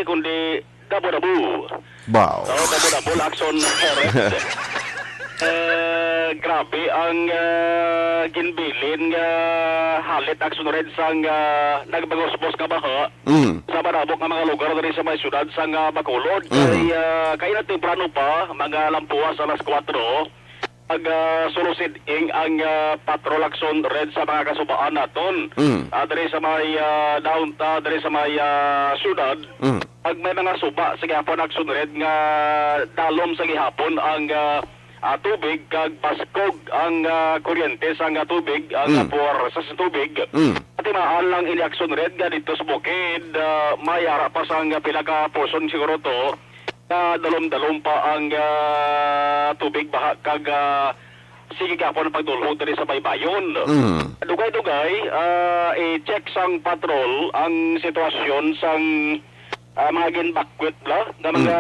City kundi Dabo-Dabo. Wow. So, Dabo-Dabo, Lacson, Red. Grabe ang ginbilin nga halit Action Red sang nagbagos-bos nga baha sa marabok nga mga lugar diri sa may syudad sang Bacolod. Kaya na temprano pa, mga lampuas alas 4, pag sulusid ang patrol Action Red sa mga kasubaan naton. Diri sa may downtown, diri sa may syudad. Pag may mga suba sa gihapon Action Red nga dalom sa gihapon ang tubig kag paskog ang kuryente sa tubig ang puwersa sa tubig. At imaan lang ini Action Red nga dito sa bukid mayara pa sa pila ka portion siguro to na dalom-dalom pa ang tubig baha kag sige ka po ng pagdulhog diri sa baybayon. Dugay-dugay i-check sang patrol ang sitwasyon sang mga ginbakwit bla nga mga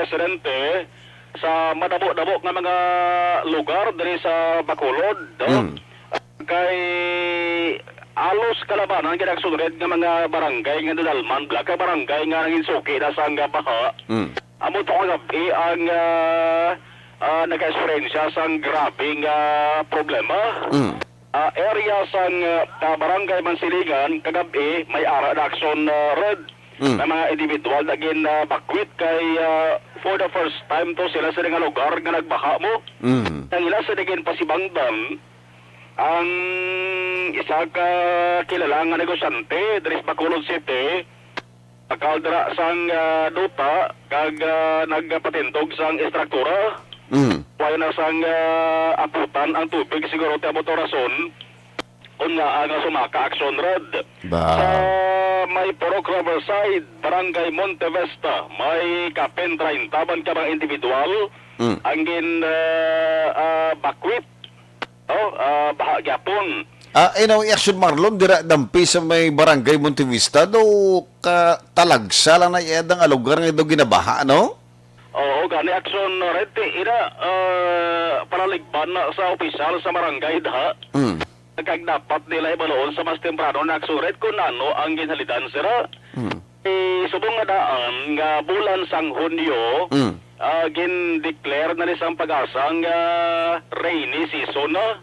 residente sa madabo-dabo nga mga lugar diri sa Bacolod. Kay alos kalabanan gid Action Red nga mga barangay nga nadalman bla ka barangay nga nangin suki na sa baha. Amo to gabi ang nag-experience sang grabe nga problema. Area sang barangay Mansilingan kagabi may ara na Action Red na mga individual na bakwit kay for the first time to sila sa nga lugar nga nagbaha mo. Ang ila sa naging pasibangdan ang isa ka kilala nga negosyante diri sa Bacolod City akaldra sang duta kag nagpatindog sang estruktura. Kaya na sang aputan ang tubig siguro ti amo to rason kung nga ang sumaka Action Red. Sa may Purok Riverside, Barangay Montevesta, may kapin 30 ban ka mga individual ang bakwit bahagyapon. Action Marlon, dira dampi sa may Barangay Montevista, do talagsa lang na iadang alugar nga do ginabaha, no? Oo, gani Action Red, ina panaligban na sa opisyal sa barangay daha. Kag dapat nila ibaloon sa mas temprano na Action Red kung ano ang ginhalidan sila. Subong nga daan nga bulan sang Hunyo, gin-declare na nisang pag-asa nga rainy season na.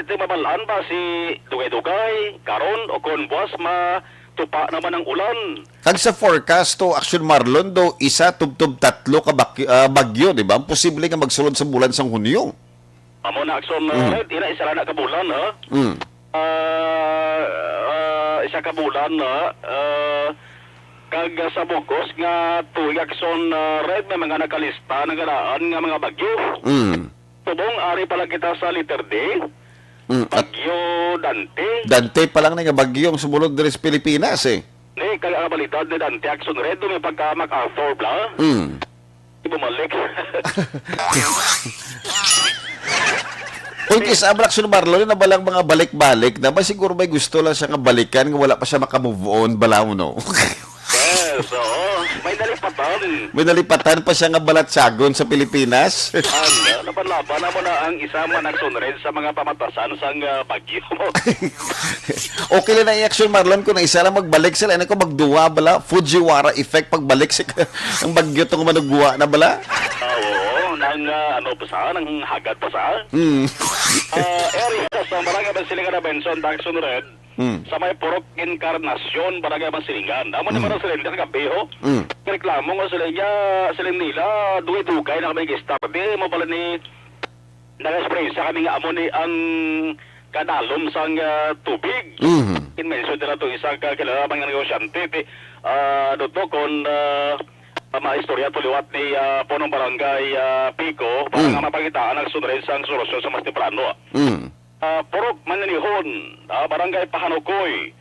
Ito mabalaan ba si Dugay-Dugay, karon o kung buwas matupa naman ang ulan. Kag sa forecast to Action Marlon do isa tubtub tatlo ka bagyo, di ba? Posible nga magsulod sa bulan sang Hunyo. Amo na Action Red, ina isa lang na kabulan ha. Isa kabulan na kag sa bukos nga tuig Action Red may mga nakalista ng ganaan nga mga bagyo. Tubong ari pala kita sa letter D. Bagyo Dante. Dante pa lang na nga bagyo ang sumunod diri sa Pilipinas eh. Ni kag ang balita ni Dante Action Red may pagka Mac-Arthur bla. Ibumalik. Kung kisabra Action Marlon na balang mga balik-balik na ba siguro may gusto lang siya nga balikan nga wala pa siya makamove on balaw no. Yes, oo. May nalipatan. May nalipatan pa siya nga balatsagon sa Pilipinas. Laban-laban na mo na ang isa man Action Red sa mga pamatasan sang bagyo mo. Okay lang na i-Action Marlon kung na isa lang magbalik sila. Ano ko magduwa bala? Fujiwara effect pagbalik sa ang bagyo itong manugwa na bala? Oo, nang pa sa, nang hagad pa sa. Area sa Barangay Mansilingan na Benson, Action Red. Sa may Purok Encarnacion, Barangay Mansilingan. Amo naman ang sila nila kagabiho. Reklamo nga sila nila, duwi-dugay na kami gistap. Mo pala ni nag-spray sa kami nga amo ni ang kadalom sang tubig. In-mention nila ito isang kilala mga negosyante. Doto kung maistorya tuliwat ni punong barangay Pico para nga mapagitaan ang sunod sang solusyon sa mas temprano. Purok Mananihon, barangay Pahanukoy,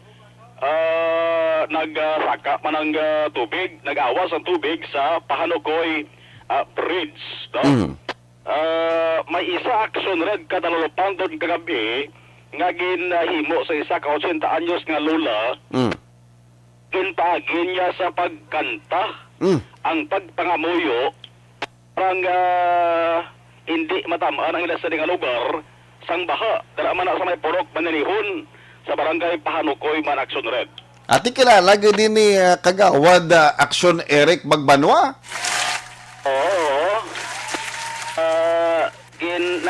nagsaka man ang tubig, nag-awas ang tubig sa Pahanukoy Bridge. May isa Action Red kadalulupang doon kagabi nga ginahimo sa isa ka 80 anyos nga lula. Ginpaagin niya sa pagkanta ang pagpangamuyo parang hindi matamaan ang ilan sa nga lugar sang baha. Dala man sa may Purok Mananihon sa barangay Pahanukoy man Action Red. Ati kilala gyud din ni Kagawad Action Eric Magbanwa. Oo.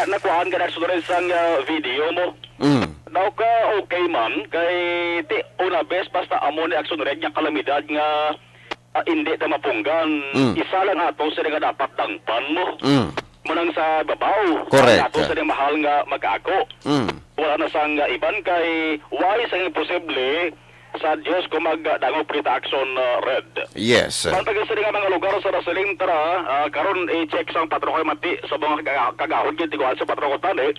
Nakuhaan ka na sunod isang video mo. Mm. Daw ka okay man, kay ti una bes basta amo ni action red nga kalamidad nga hindi ta mapunggan. Isa lang ato sa nga dapat dangpan mo. Munang sa babaw. Correct. Ato sa mahal nga mag-ako. Wala na sang iban kay why sang imposible sa Diyos kung magdangog prita action red. Yes. Pantagin sa mga lugar sa Rasaling tara, karon i-check sang patro koy mati sa mga kagahon gid tiguan sa patro ko tani.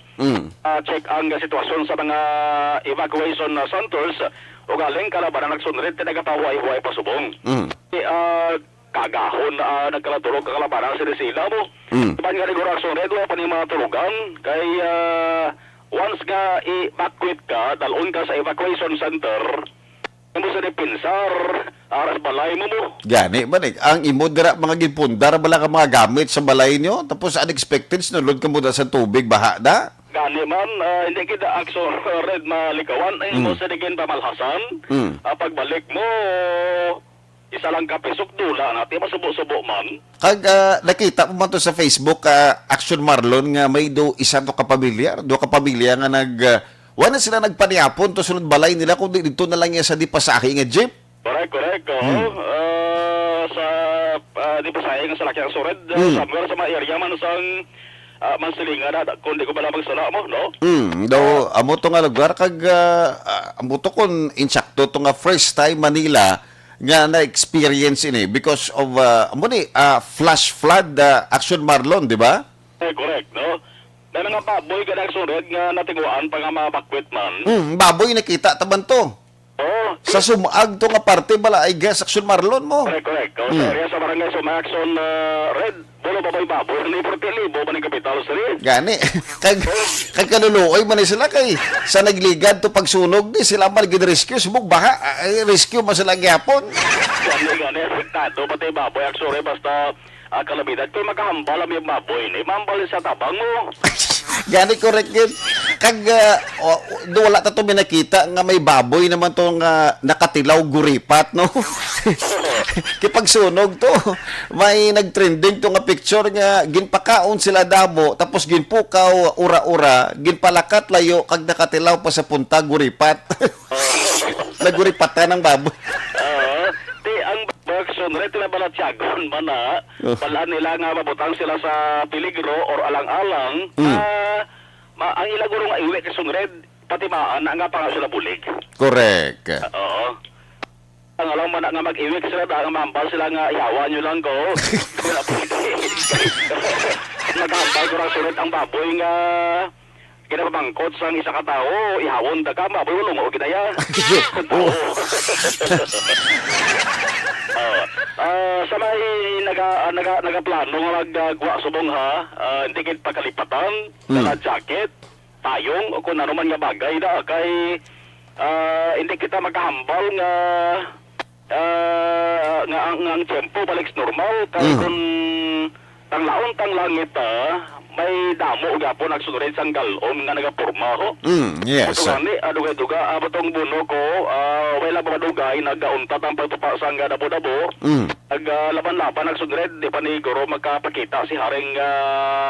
Check ang sitwasyon sa mga evacuation centers o galing kalabanan nagsunod tinagapaway-way pasubong. Kagahon nagkalatulog kakalabanan sa sila mo. Iban nga rigor action red wa pa ni mga tulugan kay once nga i-evacuate ka, dalon ka sa evacuation center. Mo sa depinsar, aras balay mo mo. Gani ba ang imo dira mga gipundar bala ka mga gamit sa balay nyo tapos unexpected sinulod ka mo sa tubig baha da. Gani man, hindi kita action red malikawan ay mo sa digin pamalhasan. Pagbalik mo, isa lang ka pisok dula natin masubo-subo man. Kag nakita mo man to sa Facebook Action Marlon nga may isa to kapamilya nga wala sila nagpaniapon to sunod balay nila kundi dito na lang yan sa di pasahi nga jeep. Correct. Sa di pasahi nga sa lakyang sured, somewhere sa mga area man sang mansilinga na kundi ko bala magsala mo, no? Daw amo to nga lugar kag amo to kun insakto to nga first time Manila nga na-experience ini because of amo ni flash flood Action Marlon, di ba? Correct, no? Dahil nga baboy ka na sunod nga natinguan pa nga mabakwit man. Baboy nakita taban to. Oo. Sa sumaag to nga parte bala I guess Action Marlon mo. Correct. Sa area sa barangay Sumaction Red, bulo baboy. Ni Portilibo ba ng kapital sa rin? Gani. kag kaluluoy man sila kay sa nagligad to pagsunog di sila man gid-rescue subog baha rescue man sila gyapon. Gani apektado pati baboy aksore basta kalabidad kay makahambal ang yung baboy ni mambal sa tabang mo. Gani correct yun. Kag wala ta to minakita nga may baboy naman to nga nakatilaw guripat no. Kipag sunog to may nagtrending to nga picture nga ginpakaon sila damo tapos ginpukaw ura-ura ginpalakat layo kag nakatilaw pa sa punta guripat. Naguripatan ng baboy. Sunred na balatyagon man na pala nila nga mabutang sila sa peligro or alang-alang ang ilang guro nga iwi kay sunred pati maan nga pa nga sila bulig. Correct. Oo. Ang alam man nga mag-iwi sila nga mahambal sila nga ihawa nyo lang ko. Nagahambal ko lang sunred ang baboy nga kinapabangkot sa isa ka tao, ihawon da ka, maboy ulong o kinaya. Sa may nagaplano nga maggawa subong ha, hindi kit pagkalipatan, na jacket, payong, o kung ano man nga bagay na, kay hindi kita magkahambal nga ang tempo balik normal, kay kung tanglaon langit may damo gapon nagsunod sang galon nga nagapurma ho. Yes. Ni aduga abotong buno ko wala ba dugay nagauntat ang pagtupa sang dabo-dabo. Laban-laban nagsunod di pa ni guro magkapakita si haring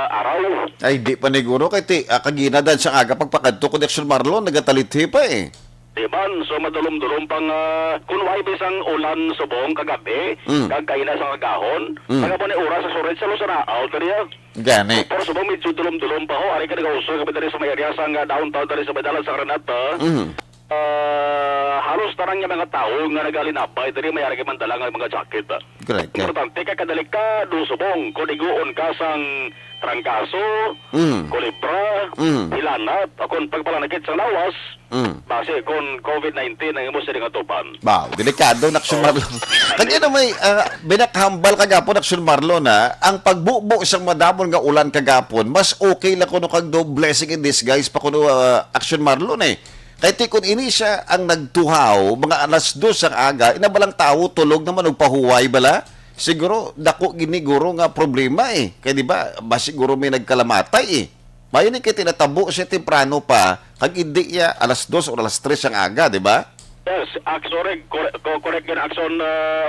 araw. Ay di pa ni guro kay ti kaginadan sa aga pagpakadto ko Action Marlon nagatalithi pa eh. Diban, so madulom-dulom pang kunway bisang ulan subong kagabi, kagkaina sa kagahon, kagapon ni oras sa surit sa Lusarao, kariya. Gani. Pero subong medyo dulom-dulom pa ho, ari ka nag-uso kami dari sa may area sa downtown dari sa Badalan sa Granada. Halos tarang yung mga tao nga nagalinapay, dari may ari ka mandalang ang mga jacket. Correct. Importante ka kadalikado subong, kunigoon ka sang trangkaso, kulibra, hilanat, akong pagpalanakit sa lawas, base kung COVID-19 ang imo sa tuban. Wow, delikado na Action Marlon. Kanya na may binakhambal kagapon Action Marlon ang pagbubo isang madamon nga ulan kagapon, mas okay lang kuno kag do blessing in disguise pa kuno Action Marlon eh. Kaya kung ini siya ang nagtuhaw, mga alas 2 ang aga, inabalang tao tulog naman og pahuway bala. Siguro dako gini guro nga problema eh. Kaya di ba, siguro may nagkalamatay eh. Mayon ni kay tinatabo siya temprano pa, kag hindi ya alas 2 o alas 3 ang aga, di ba? Yes, action red, correct yan action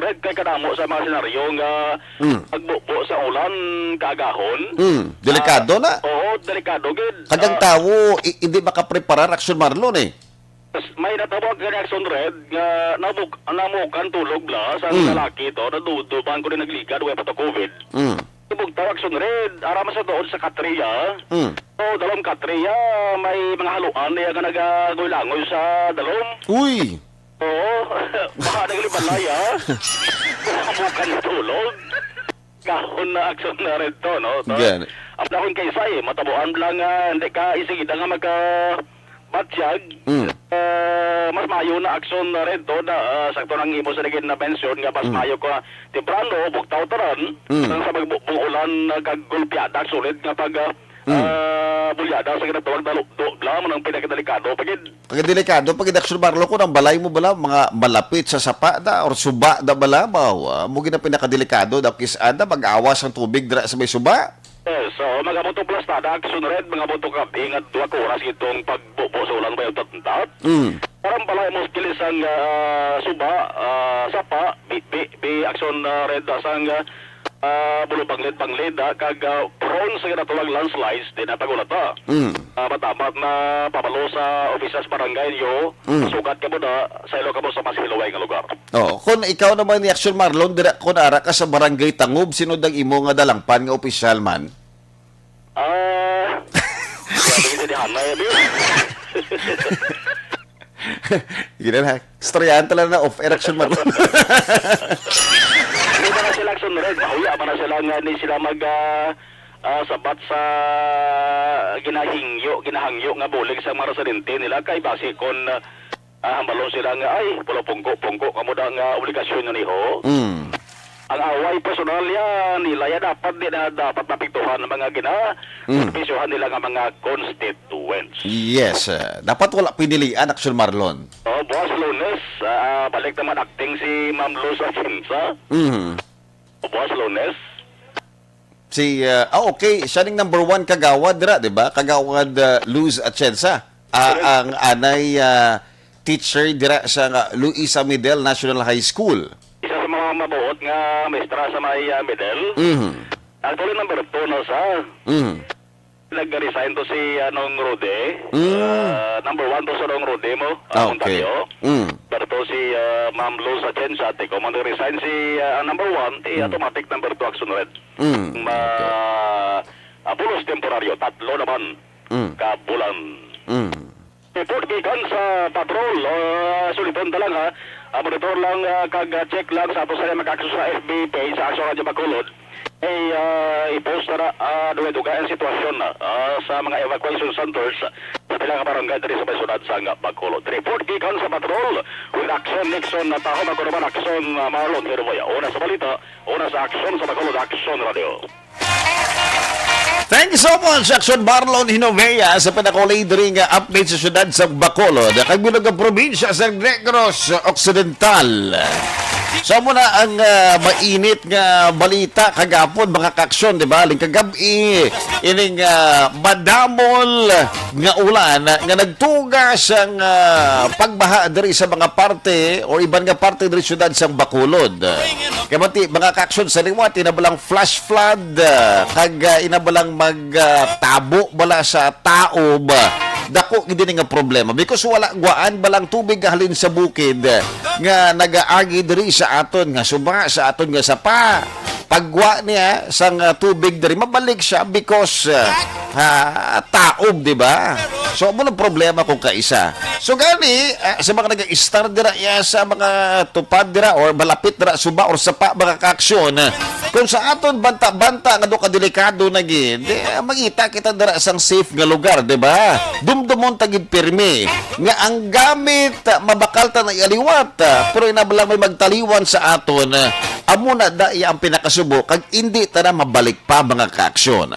red kay kadamo sa mga senaryo nga pagbubo sa ulan kagahon. Delikado na. Oo, delikado gid. Kagang tawo, hindi makapreparar Action Marlon eh. May natawag ka action red nga namukan tulog bla sa lalaki to, naduduban ko rin nagligad, wala pa to COVID. Ibugtaw action red, arama sa doon sa Katria. So, dalawang Katria, may mga haluan niya nga nagagoy-langoy sa dalawang. Uy! Oo, baka naglibalaya. Namukan tulog. Kahon na action na red to, no? Yan. Ang lakon kay Say, matabuan lang hindi ka isigida nga magka-batsyag. Mas mayo na action na red to na sakto nang imo sa ligid na pensyon nga mas mayo ko temprano buktaw taran sa magbuulan kagulpiada sulit nga pag bulyada sa kinatawag na lamo ng pinakadelikado pagid. Pagdelikado, pag Action Marlon ko, ng balay mo bala, mga malapit sa sapa da, or suba da bala, bawa, mo gina pinakadelikado, da kisada, mag-awas ang tubig dra sa may suba. Yes, so mga boto plastada, action red, mga boto kaping at 2 oras itong pagbubo sa ulan bayo tatat. Parang balay mo skilis ang suba, sapa, action red, asang bulo panglid, kag prone sa kinatulang landslides, di na pagulata. Matamat na papalo sa offices barangay nyo, sugat ka mo na, sa ilo ka mo sa mas hilaway nga lugar. Oh, kung ikaw naman ni Action Marlon, dira kun ara ka sa barangay Tangub, sino dag imo nga dalangpan nga opisyal man? Grabe kasi di hanay, Bill. Gina na, storyahan talaga na off-air Action Marlon. Hindi ba na sila action red? Mahuya ba na sila nga ni sila sabat sa ginahangyo nga bulig sa mga residente nila kay base kon hambalo sila nga ay pulo pungko kamo da nga obligasyon nyo niho. Ang away personal yan nila ya dapat mapiktuhan ng mga pisyohan nila nga mga constituents. Yes, dapat wala pinilian Action Marlon. Buwas Lunes, balik naman acting si Ma'am Luz Atienza. Buwas Lunes. Okay, siya ning number 1 kagawad dira, di ba? Kagawad Luz Atienza. Ang anay teacher dira sa Luisa Midel National High School. Isa sa mga mabuot nga maestra sa may Midel. Actually, number 2 na sa. Nag-resign to si Nong Rode. Number 1 to sa Nong Rode mo. Okay. Pero to si Ma'am Luz Atienza. Kung mag-resign si number 1, automatic number 2 action red. Pulos temporaryo, 3 naman. Kabulan. Report gikan sa patrol. Suliton talang ha. Monitor lang, kag-check lang sa ato sa mag-access sa FB page sa Action Radio Bacolod. I-post na duwe-duga ang sitwasyon sa mga evacuation centers sa pilang barangay diri sa Baysunat sa Bacolod. Report gikan sa patrol with Action Nixon na taho magkunaman Action Marlon Herboya. Una sa balita, una sa Action sa Bacolod Action Radio. Thank you so much, Action Marlon Hinovea, sa pinakulay ring update sa syudad sa Bacolod, kagbinog ang probinsya sa Negros Occidental. So muna ang mainit nga balita kagapon mga kaksyon, di ba? Ling kagabi, ining madamol nga ulan nga nagtugas ang pagbaha diri sa mga parte o iban nga parte diri syudad sa Bacolod. Kaya mati, mga kaksyon sa liwat, inabalang flash flood, kag inabalang magtabo bala sa taob. Dako gid nga problema because wala guaan balang tubig halin sa bukid nga nagaagi diri sa aton nga suba sa aton nga sapa. Pagwa niya sang tubig diri mabalik siya because taob, di ba? So mo problema kung kaisa. So gani sa mga nag-start dira sa mga tupad dira or malapit dira suba or sapa mga kaaksyon kung sa aton banta-banta nga do kadelikado na gid makita kita dira sang safe nga lugar, di ba? Dumdumon tagid pirmi nga ang gamit mabakal ta na ialiwat pero inabalang may magtaliwan sa aton amo na da ang pinakasubo kag hindi ta na mabalik pa mga kaaksyon.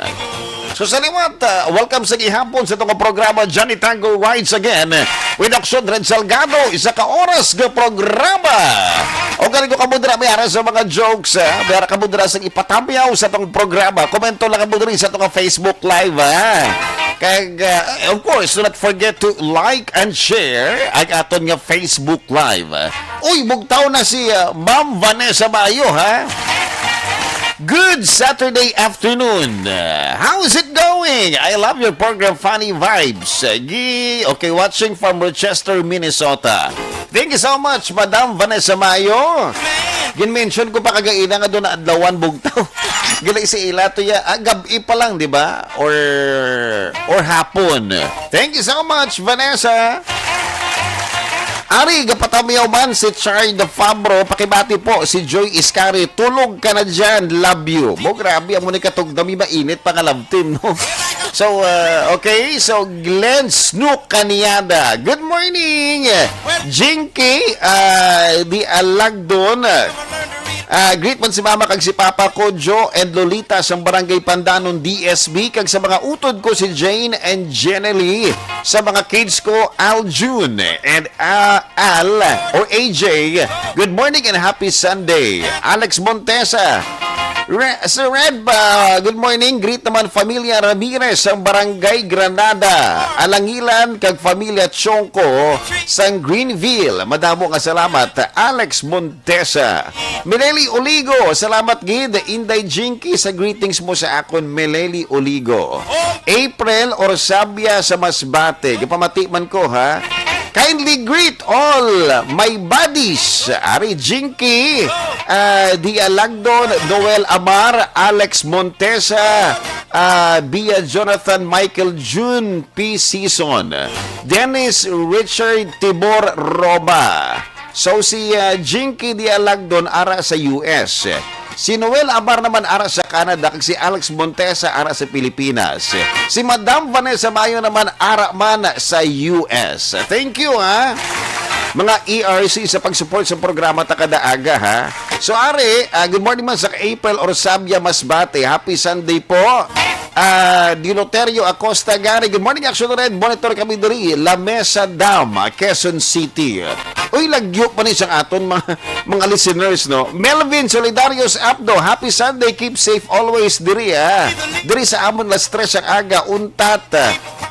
So sa liwat, welcome sa gihapon sa itong programa Johnny Tango Rides Again with Action Red Salgado, isa ka oras ng programa. O ganito kamudra, may ara sa mga jokes, may ara kamudra sa ipatamyaw sa itong programa. Komento lang kamudra sa itong Facebook Live, Kag, of course, do not forget to like and share ang aton nga Facebook Live. Uy, bugtaw na si Ma'am Vanessa Bayo, ha? Good Saturday afternoon. How's it going? I love your program, Funny Vibes. Okay, watching from Rochester, Minnesota. Thank you so much, Madam Vanessa Mayo. Gin-mention ko pa kagaina nga doon na adlawan bugtaw. Gila si ila to ya, gabi pa lang, di ba? Or hapon. Thank you so much, Vanessa. Ari, gapatamiyaw man si Charlie de Fabro. Pakibati po si Joy Iscari. Tulog ka na dyan. Love you. Mo, grabe. Amo ni katugdami mainit pa nga love team, no? So, okay. So, Glenn Snook Kaniada. Good morning. Jinky, di Alagdon. Greet man si Mama kag si Papa ko, Joe and Lolita sa Barangay Pandanon DSB, kag sa mga utod ko si Jane and Jenny, sa mga kids ko Aljun and Al or AJ. Good morning and happy Sunday. Alex Montesa. Sir Red, good morning. Greet naman Familia Ramirez sa Barangay Granada, Alangilan kag Familia Chongko sa Greenville. Madamo nga salamat, Alex Montesa. Meleli Oligo, salamat gid. Inday Jinky sa greetings mo sa akon, Meleli Oligo. April Orsabia sa Masbate, gapamati man ko, ha. Kindly greet all my buddies. Ari Jinky, Dia Lagdon, Noel Amar, Alex Montesa, Bia Jonathan Michael June P. Season, Dennis Richard Tibor Roma. So si Jinky Dia Lagdon ara sa US. Si Noel Amar naman ara sa Canada, kag si Alex Montesa ara sa Pilipinas. Si Madam Vanessa Mayo naman ara man sa US. Thank you, ha, mga ERC sa pag-support sa programa Takadaaga, ha. So Ari, good morning man sa April Orsabia Masbate. Happy Sunday po. Dinoterio Acosta Gary, good morning. Action Red, monitor kami diri La Mesa Dam, Quezon City. Uy, lagyo pa ni siyang aton mga listeners, no? Melvin Solidarios Abdo, happy Sunday, keep safe always diri, ha. Diri sa amon la stress ang aga, untat,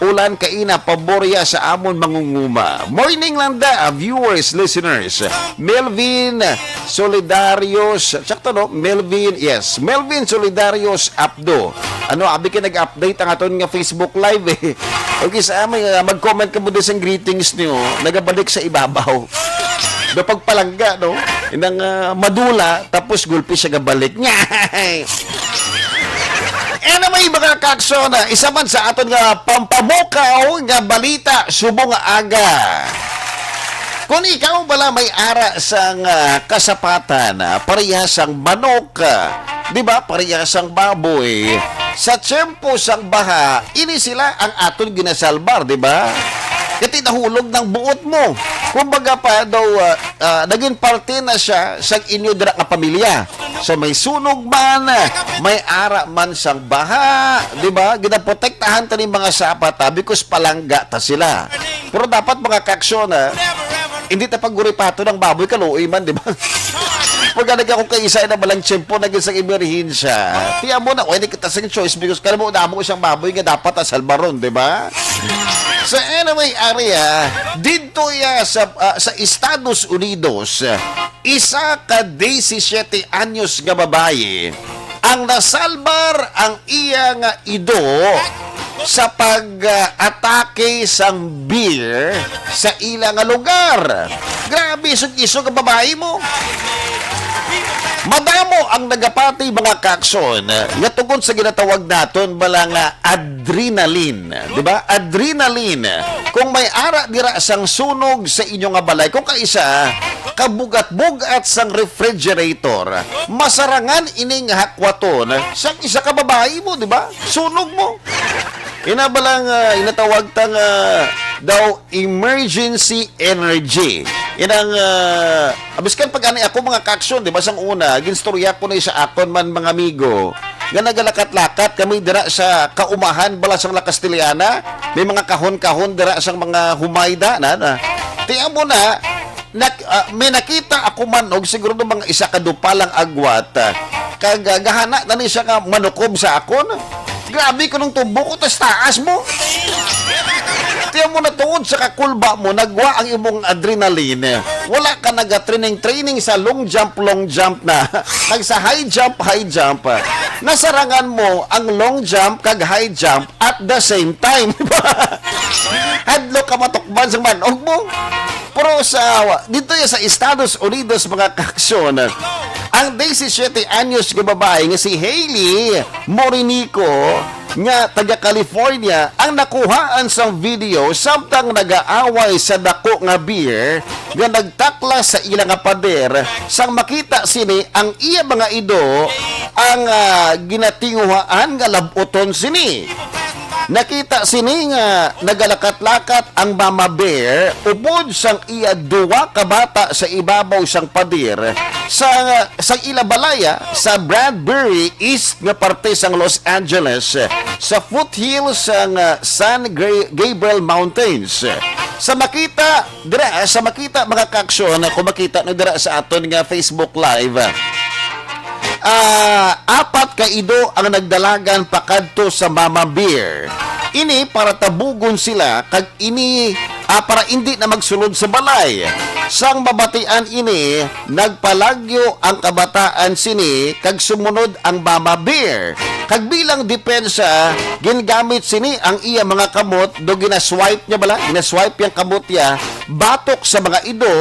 ulan kaina, paborya sa amon mangunguma. Morning lang da, viewers, listeners. Melvin Solidarios, sakto, no? Melvin Solidarios Abdo. Ano, abi ka nag-update ang aton nga Facebook Live, eh. Okay, sa amin, mag-comment ka mo din sa greetings niyo, nagabalik sa ibabaw. Do pagpalangga, no? Inang madula, tapos gulpi siya gabalik. Nyay! May mga kakson, isa man sa aton nga pampamukaw nga balita, subong aga. Kung ikaw bala may ara sang kasapatan, parehasang manok, di ba? Parehasang baboy. Sa tiyempo sang baha, ini sila ang aton ginasalbar, di ba? Kati nahulog ng buot mo. Kumbaga pa daw, naging parte na siya sa inyo dira nga pamilya. So may sunog man, may ara man sang baha, di ba? Ginaprotektahan ta ni mga sapata because palangga ta sila. Pero dapat mga kaksyon, hindi ta pagguripato ng baboy kaluoy man, di ba? Pag nagka kung kaisa na balang tiyempo, naging sa emerhensya. Tiyan mo na, hindi kita sang choice because kala mo na mo isang baboy nga dapat asalbaron, di ba? So anyway, area, dito sa Estados Unidos, isa ka 17 anyos nga babae ang nasalbar ang iyang ido sa pag-atake sang beer sa ilang lugar. Grabe, isog-isog ang babae mo. Madamo ang nagapati mga kakson nga tungkol sa ginatawag naton balang adrenaline, di ba? Adrenaline. Kung may ara dira sang sunog sa inyong nga balay, kung kaisa kabugat-bugat sang refrigerator, masarangan ining hakwaton sang isa ka babae mo, di ba? Sunog mo. Inabalang inatawag tang daw emergency energy. Inang abiskan pag ani ako mga kaksyon, di ba sang una, ginstorya ko na sa akon man mga amigo. Nga nagalakat-lakat kami dira sa kaumahan bala sang La Castellana, may mga kahon-kahon dira sang mga humayda na. Tiyan mo na, may nakita ako man og siguro ng mga isa ka dupalang agwat. Kagahana na ni siya nga manukob sa akon. Grabe ko nung tubo ko, tas taas mo. Tiyan mo na tuod sa kakulba mo, nagwa ang imong adrenaline. Wala ka training sa long jump na. Kag sa high jump. Nasarangan mo ang long jump kag high jump at the same time. Hadlo ka matukban sa manog mo. Pero dito sa Estados Unidos, mga kaaksyon, ang 17 anyos nga babae nga si Hailey Morinico nga taga California ang nakuhaan sa video samtang nagaaway sa dako nga beer nga nagtakla sa ilang nga pader sang makita sini ang iya mga ido ang ginatinguhaan nga labuton sini. Nakita sini nga nagalakat-lakat ang mama bear ubod sang iya duwa ka bata sa ibabaw sang pader sa ilabalaya sa Bradbury East nga parte sang Los Angeles sa foothills sang San Gabriel Mountains. Sa makita mga kaaksyon, kung makita no dira sa aton nga Facebook Live, apat ka ido ang nagdalagan pakadto sa Mama Bear. Ini para tabugon sila kag ini para hindi na magsulod sa balay. Sang mabatian ini, nagpalagyo ang kabataan sini kag sumunod ang Mama Bear. Kag bilang depensa, ginagamit sini ang iya mga kamot do ginaswipe yung kamot niya batok sa mga ido.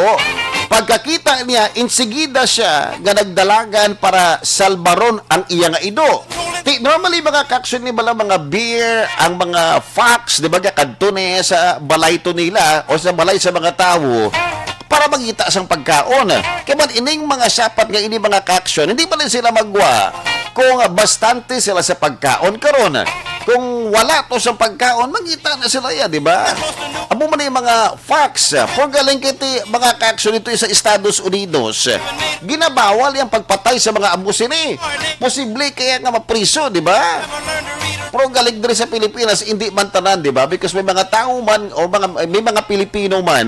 Pagkakita niya, insigida siya nga nagdalagan para salbaron ang iya nga ido. Normally mga kaksyon ni bala mga beer, ang mga fox, di ba kadto niya sa balay to nila o sa balay sa mga tao para magita sang pagkaon. Kaya man ining mga sapat nga ini mga kaksyon, hindi pa rin sila magwa kung bastante sila sa pagkaon karon. Kung wala to sa pagkaon, magita na sila ya, di ba? Amo man yung mga facts. Kung galing kiti mga kaksyon dito sa Estados Unidos, ginabawal yung pagpatay sa mga abusin eh. Posible kaya nga mapriso, di ba? Pero galing din sa Pilipinas, hindi man tanan, di ba? Because may mga tao man, o may mga Pilipino man,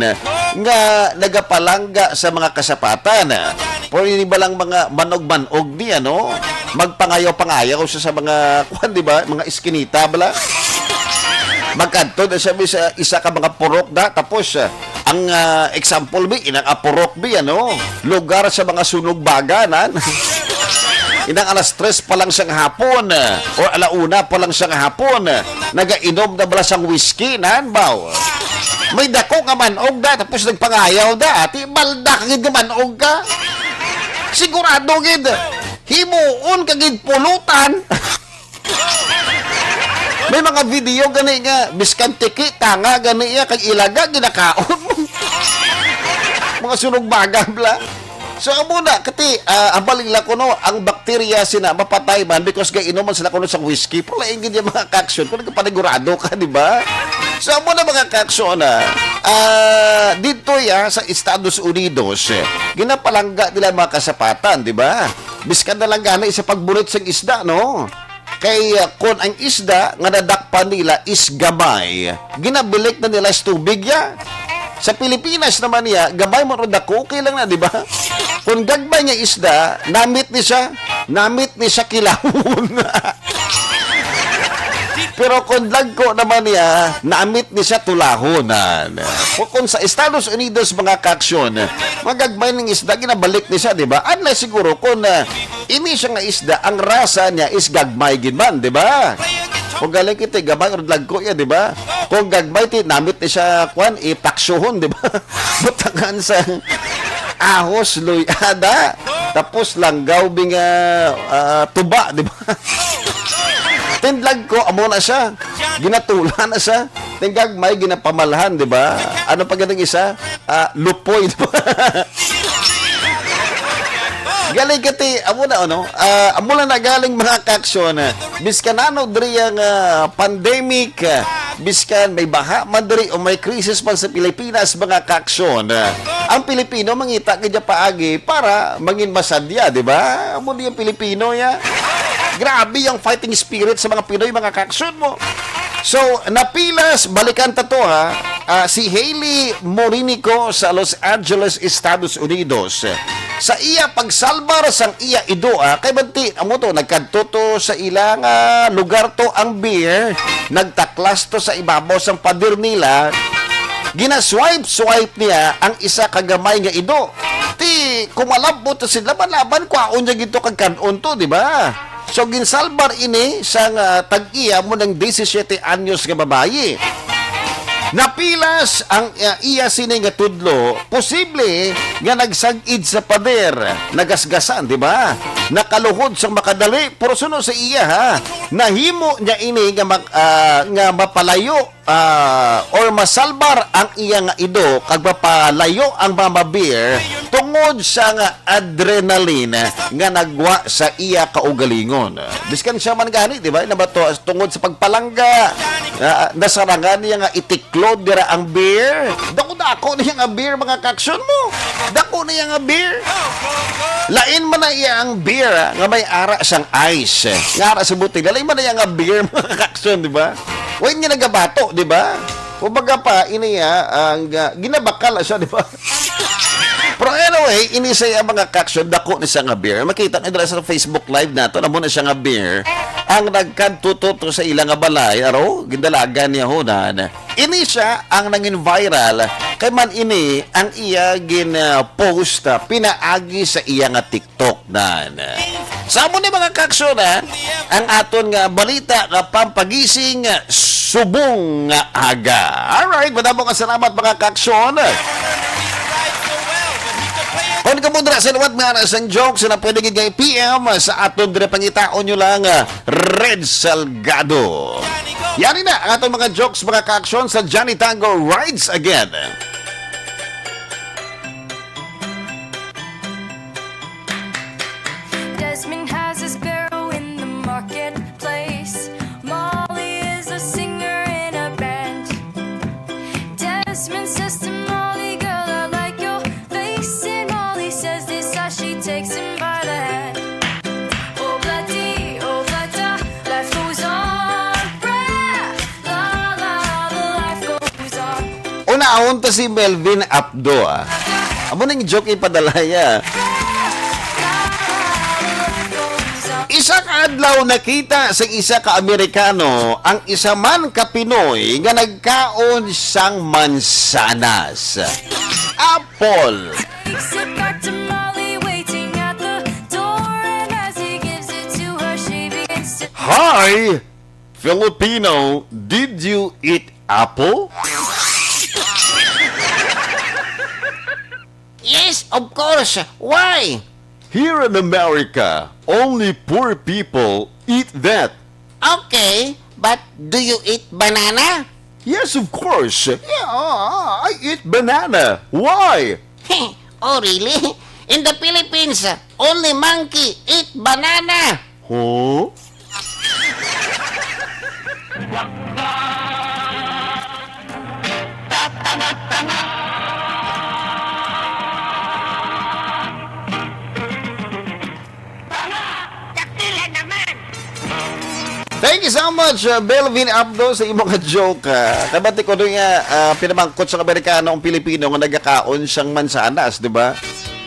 nga nagapalangga sa mga kasapatan. Pero hindi ba lang mga manog-manog niya, no? Magpangayaw-pangayaw siya sa mga, di ba? Mga iskinita, bala? Magkanto na sabi sa isa ka mga purok da, tapos ang example bi, inang apurok bi, ano? Lugar sa mga sunog baganan. Inang alas 3 pa lang siyang hapon o alauna pa lang siyang hapon nagainom na bala siyang whiskey nanbaw. May dako nga manog da tapos nagpangayaw da ati balda kagid nga manog ka. Sigurado gid himuon kagid pulutan. May mga video gani nga biskan tiki tanga gani ya kag ilaga ginakaon mo. Mga sunog baga bla. So muna kati abaling la kuno ang bakterya sina mapatay man because gay inuman sila kuno sa whiskey. Pero lain gid mga kaksyon kun panigurado ka, di ba? So muna mga kaksyon dito ya sa Estados Unidos ginapalangga nila mga kasapatan, di ba? Biskan na lang gani sa pagburit sa isda, no? Kay kung ang isda nga nadakpan nila is gamay, ginabilik na nila sa tubig ya. Sa Pilipinas naman niya, gamay mo rin dako, okay lang na, di ba? Kung gagbay niya isda, namit ni siya kilawon. Pero kung lagko naman niya, namit ni siya tulahonan. Kung sa Estados Unidos, mga kaksyon, magagbay ng isda, ginabalik ni siya, di ba? Unless siguro, kung ini siya nga isda, ang rasa niya is gagmay ginman, di ba? Kung galing kita, gamay or lagko yan, di ba? Kung gagmay, namit ni siya, itaksyuhon, di ba? Butangan sa ahos, luyada, tapos langgaw bing tuba, di ba? Tindlag ko, amo na siya. Ginatula na siya. Tinggag may ginapamalahan, di ba? Ano pa ganang isa? Lupoy, di ba? Galing kati, amo na, ano? Amo na nagaling mga kaksyon. Biskan ano, diri ang pandemic. Biskan may baha, madri o may krisis pa sa Pilipinas, mga kaksyon. Ang Pilipino, mangita kaya paagi para mangin masadya, di ba? Amo di ang Pilipino, ya. Grabe yung fighting spirit sa mga Pinoy, mga kaksyon mo. So, napilas, balikan ta to si Hailey Morinico sa Los Angeles, Estados Unidos. Sa iya pagsalbar sang iya ido kay banti amo to nagkadto to sa ilang lugar to ang beer, nagtaklas to sa ibabaw sang pader nila. Ginaswipe niya ang isa kagamay nga ido. Ti kumalabot to sila laban kwaon niya gito kag kanon to, di ba? So ginsalbar ini sang tag-iya mo ng 17 anyos nga babayi. Napilas ang iya sini nga tudlo, posible nga nagsagid sa pader, nagasgasan, di ba? Nakaluhod sang makadali, pero suno sa iya nahimo niya ini nga mapalayo or masalbar ang iya nga ido kag mapalayo ang mama bear tungod sa nga adrenaline nga nagwa sa iya kaugalingon. Biskan siya man gani, di ba? Nabato tungod sa pagpalangga, nasarangan niya nga itiklod dira ang beer. Dako niya nga beer, mga kaksyon mo. Dako niya nga beer. Lain man na iya ang beer nga may ara siyang ice. Nga ara sa butil. Lain man na iya nga beer, mga kaksyon, di ba? Huwag niya nagabato, di ba? Kumbaga pa, iniya, ang ginabakal siya, di ba? Pero anyway, ini siya mga kaksyon, dako ni siya nga beer. Makita nyo sa Facebook Live nato, namo na siya nga beer. Ang nagkantuto sa ilang balay, gindalagan niya hunan. Ini siya ang nangin viral. Kay man ini, ang iya gin-post, pinaagi sa iya nga TikTok nan. Sa mo ni mga kaksyon, ang aton nga balita nga pampagising subong nga aga. Alright, madamo ka salamat mga kaksyon. Kung ka mo sa luwat mga nasang jokes na pwede gigay PM sa aton dire pangitaon nyo lang Red Salgado. Yan na ang aton mga jokes mga ka-aksyon sa Johnny Tango Rides Again. Desmond has a sparrow in the marketplace. Molly is a singer in a band. Desmond says to Molly, girl, I like your face. And Molly says this as she takes him by the hand. Oh, bloody, life goes on. La, la, the life goes on. Una-aon to si Melvin Abdo. Amo nang joke ipadalaya. Isa ka adlaw nakita sa isa ka Amerikano ang isa man ka Pinoy nga nagkaon sang mansanas. Apple. Takes it back to Molly waiting at the door. And as he gives it to her, she begins to Hi, Filipino, did you eat apple? Yes, of course. Why? Here in America, only poor people eat that. Okay, but do you eat banana? Yes, of course. Yeah, I eat banana. Why? Oh, really? In the Philippines, only monkey eat banana. Huh? Thank you so much, Belvin Abdo, sa imong joke. Kabati ko doon nga, pinamangkot sa Amerikano ang Pilipino nga nagkakaon siyang mansanas, di ba?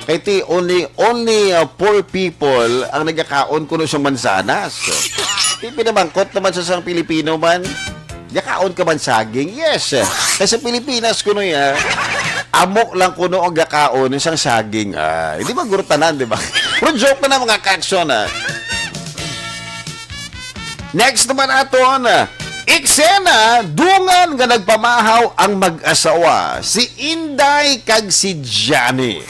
Kaya ti, only poor people ang nagkakaon kuno siyang mansanas. Ti, pinamangkot naman sa sang Pilipino man, nagkakaon ka man saging? Yes. Kasi sa Pilipinas kuno ya, amok lang kuno ang gakaon isang saging. Hindi ba gurutanan, di ba? Pero joke na mga kaksyon, Next naman aton, eksena, dungan nga nagpamahaw ang mag-asawa, si Inday kag si Johnny.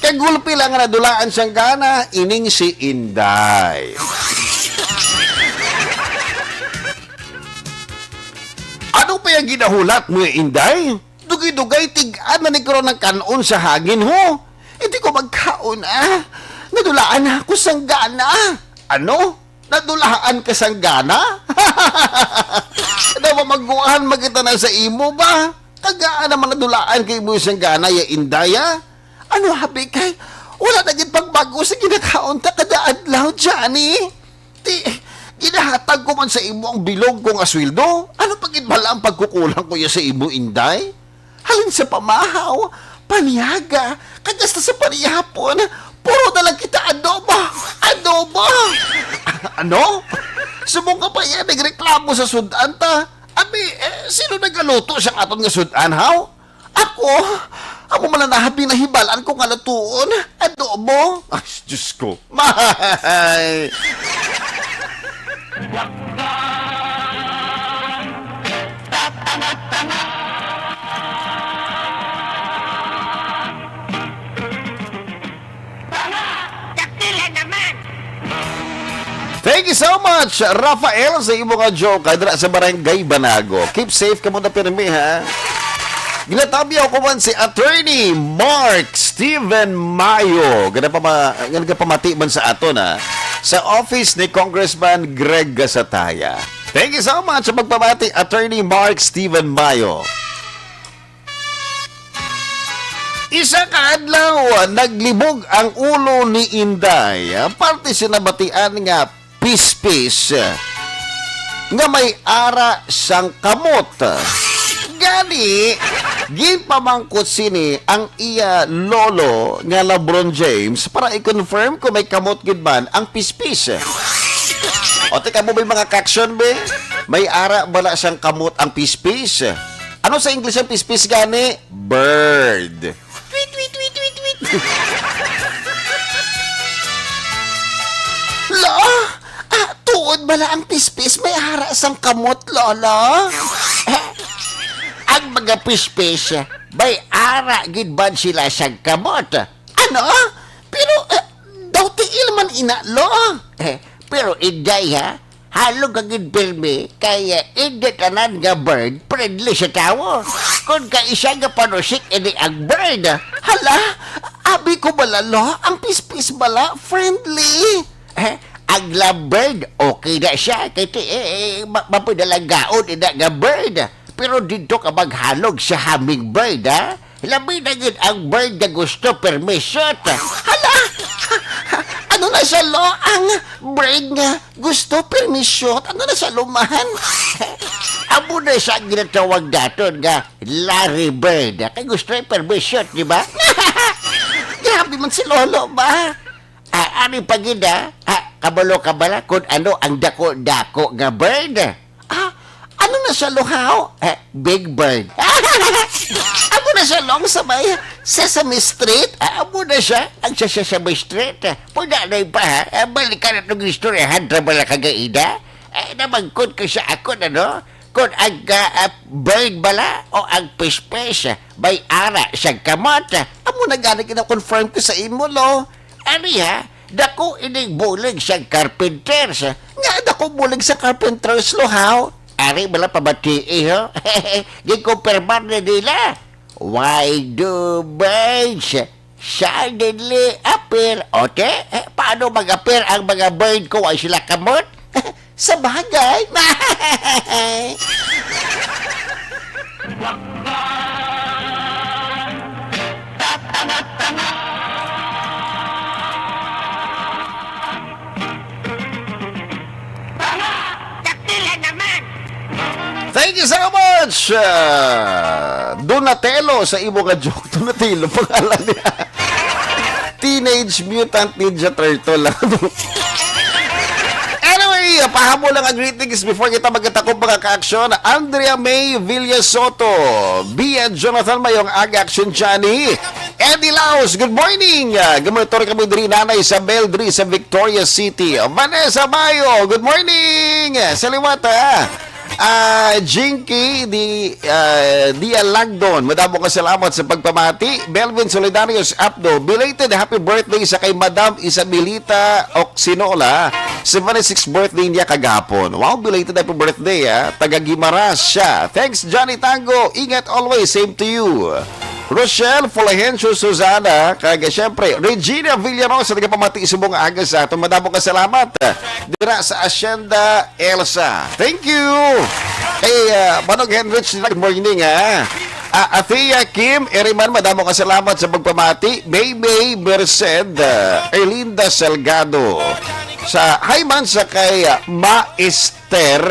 Kagulpi lang nga nadulaan siyang gana, ining si Inday. Ano pa yung ginahulat mo, Inday? Dugay-dugay, tig-an na ni karon ng kanon sa hangin, ho? Hindi ko magkaon, Nadulaan ako sang gana. Ano? Nadulahaan ka sang gana? Daw maguhan magita na sa imo ba? Tagaan naman nadulaan kay mo sang gana ya Indaya? Ano habi kay? Wala na gid pagbago sa ginakaon ta kada adlaw, Johnny. Ginahatag ko man sa imo ang bilog kong asweldo. Ano pagid bala ang pagkukulang ko ya sa imo, Inday? Halin sa pamahaw, paniaga. Kagasta sa panihapon, puro na lang kita adobo. Adobo! Ano? Sumong ka pa yan, nagreklamo sa sudan ta. Abi, sino nagaluto sa aton nga sudan, haw? Ako? Amo mananahabi na hibalaan ko nga lutuon. Adobo? Ay, Diyos ko. Mahay! Thank you so much, Rafael, sa imo nga joke kadra sa Barangay Banago. Keep safe ka muna pirmi, ha? Ginatabiyaw ko man si Attorney Mark Steven Mayo. Ganda pamati man sa aton, ha? Sa office ni Congressman Greg Gasataya. Thank you so much sa pagpamati, Attorney Mark Steven Mayo. Isa kaadlaw, naglibog ang ulo ni Inday. Parte sinabatian nga pispis nga may ara sang kamot. Gani, ginpamangkot sini ang iya lolo nga LeBron James para i-confirm kung may kamot gid man ang pispis. O teka mo ba mga kaksyon be? May ara bala siyang kamot ang pispis? Ano sa English ang pispis gani? Bird. Tweet, tweet, tweet, tweet, tweet. Lo? Tuod bala ang pispis may ara sang kamot, lolo? Ang mga pispis, may ara gid man sila sa kamot. Ano? Pero, daw tiil man ina, lo? Pero inday ha, halog ang inpilmi, kaya hindi tanan nga bird friendly sa tao. Kung ka isa nga panusik, ini ang bird. Hala, abi ko bala, lo? Ang pispis bala, friendly. Ang lovebird, okay na siya. Kaya mapadalang gaon, ina nga bird. Pero dito ka maghalog sa hummingbird, ha? Labi na yun ang bird na gusto permission. Hala, ano na siya, lo? Ang bird nga gusto permission. Ano na siya, lumahan? Amo na siya ang ginatawag daton nga Larry Bird. Kaya gusto yung permission, di ba? Grabe man si lolo ba? Ano pa gina? Kabalo-kabala kung ano ang dako-dako nga bird. Ano na siya, luhaw? Big Bird. Ano na siya, long sa may Sesame Street? Amo na siya ang Sesame Street. Punanay pa ha, balikan at nung istoryahan na bala kagaida. Namangkot ko sa ako na no? Kung ang bird bala o ang pispes may ara sa kamot. Amo na gano'n kina-confirm ko sa imo, lo. Ano ya? Dako ining bulig sa carpenters. Nga ako bulig sa carpenters, luhaw. Ari bala pabati ho. Gikumpirman na nila. Why do birds suddenly appear? Ote? Paano mag-appear ang mga bird ko ay sila kamot? Sa bagay. Thank you so much, Donatello, sa imo nga joke. Donatello, pangalan niya. Teenage Mutant Ninja Turtle. Anyway, pahabol lang ang greetings before kita magkatakong mga ka-aksyon. Andrea May Villasoto, Bia Jonathan Mayong Ag-Action Johnny, Eddie Laos, good morning. Gumonitor kami diri Nanay Isabel diri sa Victoria City. Vanessa Mayo, good morning. Sa liwata, Jinky di Alagdon, madamo ka salamat sa pagpamati. Belvin Solidarios Abdo, belated happy birthday sa kay Madam Isabelita Oxinola, 76th birthday niya kagapon. Wow, belated happy birthday, taga Gimaras siya. Thanks Johnny Tango, ingat always, same to you. Rochelle Fulahencio Susana, kaya siyempre, Regina Villarosa, nagpamati subong aga sa ato. Madamo ka salamat. Dira sa Hacienda Elsa. Thank you. Hey, Manog Henrich, good morning, ha. Athea Kim Eriman, madamo ka salamat sa pagpamati. Maymay Merced, Erlinda Salgado. Sa Hayman sa kay Maester.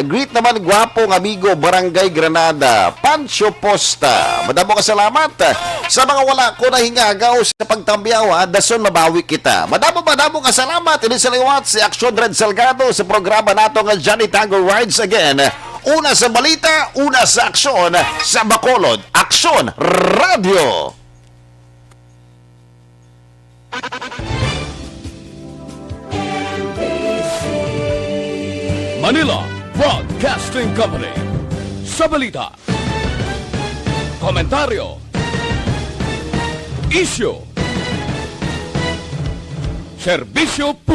Greet naman gwapong amigo Barangay Granada, Pancho Posta. Madamo ka salamat. Sa mga wala ko na hingagaw sa pagtambiyaw, dason mabawi kita. Madamo ka salamat. Ini sa liwat si Action Red Salgado sa programa nato nga Johnny Tango Rides Again. Una sa balita, una sa aksyon, sa Bacolod, Aksyon Radio. Manila Broadcasting Company. Sa balita, komentaryo, isyu, serbisyo publiko.